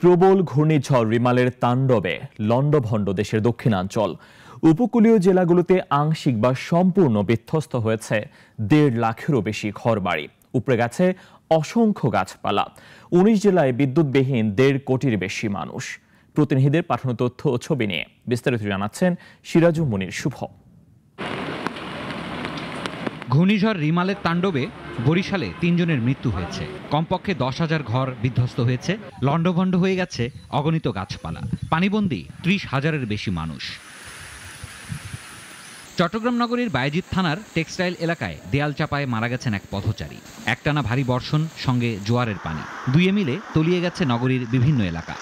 প্রবল ঘূর্ণিঝড় রিমালের তাণ্ডবে লণ্ডভণ্ড দেশের দক্ষিণাঞ্চল। উপকূলীয় জেলাগুলোতে আংশিক বা সম্পূর্ণ বিধ্বস্ত হয়েছে ১.৫ লাখেরও বেশি ঘরবাড়ি, উপড়ে গেছে অসংখ্য গাছপালা। ১৯ জেলায় বিদ্যুৎবিহীন ১.৫ কোটির বেশি মানুষ। প্রতিনিধিদের পাঠানো তথ্য ও ছবি নিয়ে বিস্তারিত জানাচ্ছেন সিরাজুম মুনির শুভ। ঘূর্ণিঝড় রিমালের তাণ্ডবে বরিশালে ৩ জনের মৃত্যু হয়েছে। কমপক্ষে ১০,০০০ ঘর বিধ্বস্ত হয়েছে, লণ্ডভণ্ড হয়ে গেছে অগণিত গাছপালা, পানিবন্দী ৩০,০০০-এর বেশি মানুষ। চট্টগ্রাম নগরীর বায়েজিদ থানার টেক্সটাইল এলাকায় দেয়াল চাপায় মারা গেছেন এক পথচারী। একটানা ভারী বর্ষণ সঙ্গে জোয়ারের পানি দুইয়ে মিলে তলিয়ে গেছে নগরীর বিভিন্ন এলাকা।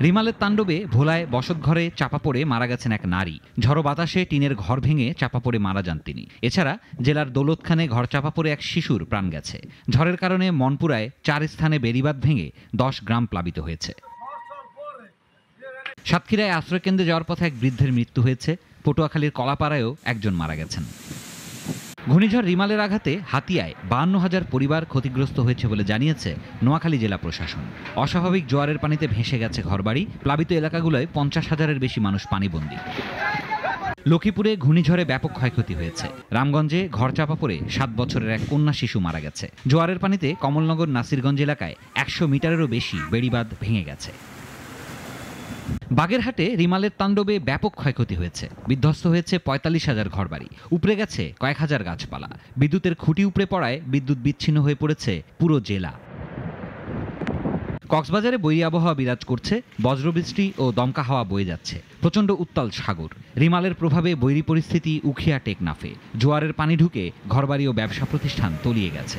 রিমালের তাণ্ডবে ভোলায় বসতঘরে চাপা পড়ে মারা গেছেন এক নারী। ঝড়ো বাতাসে টিনের ঘর ভেঙে চাপা পড়ে মারা যান তিনি। এছাড়া জেলার দৌলতখানে ঘর চাপা পড়ে এক শিশুর প্রাণ গেছে। ঝড়ের কারণে মনপুরায় ৪ স্থানে বেড়িবাঁধ ভেঙে ১০ গ্রাম প্লাবিত হয়েছে। সাতক্ষীরায় আশ্রয়কেন্দ্রে যাওয়ার পথে এক বৃদ্ধের মৃত্যু হয়েছে। পটুয়াখালীর কলাপাড়ায়ও একজন মারা গেছেন। ঘূর্ণিঝড় রিমালের আঘাতে হাতিয়ায় ৫২,০০০ পরিবার ক্ষতিগ্রস্ত হয়েছে বলে জানিয়েছে নোয়াখালী জেলা প্রশাসন। অস্বাভাবিক জোয়ারের পানিতে ভেসে গেছে ঘরবাড়ি, প্লাবিত এলাকাগুলোয় ৫০,০০০-এর বেশি মানুষ পানিবন্দী। লক্ষ্মীপুরে ঘূর্ণিঝড়ে ব্যাপক ক্ষয়ক্ষতি হয়েছে। রামগঞ্জে ঘর চাপা পড়ে ৭ বছরের এক কন্যা শিশু মারা গেছে। জোয়ারের পানিতে কমলনগর নাসিরগঞ্জ এলাকায় ১০০ মিটারেরও বেশি বেড়িবাঁধ ভেঙে গেছে। বাগেরহাটে রিমালের তাণ্ডবে ব্যাপক ক্ষয়ক্ষতি হয়েছে। বিধ্বস্ত হয়েছে ৪৫,০০০ ঘরবাড়ি, উপড়ে গেছে কয়েক হাজার গাছপালা। বিদ্যুতের খুঁটি উপড়ে পড়ায় বিদ্যুৎ বিচ্ছিন্ন হয়ে পড়েছে পুরো জেলা। কক্সবাজারে বৈরী আবহাওয়া বিরাজ করছে, বজ্রবৃষ্টি ও দমকা হাওয়া বয়ে যাচ্ছে। প্রচণ্ড উত্তাল সাগর। রিমালের প্রভাবে বৈরী পরিস্থিতি উখিয়া টেকনাফে। জোয়ারের পানি ঢুকে ঘরবাড়ি ও ব্যবসা প্রতিষ্ঠান তলিয়ে গেছে।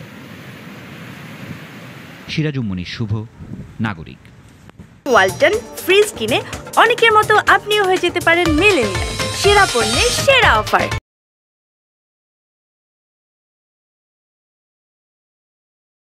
সিরাজুম মুনির শুভ, নাগরিক। ওয়ালটন ফ্রিজ কিনে অনেকের মতো আপনিও হয়ে যেতে পারেন মিলেনিয়াল। সেরা পণ্যের সেরা অফার।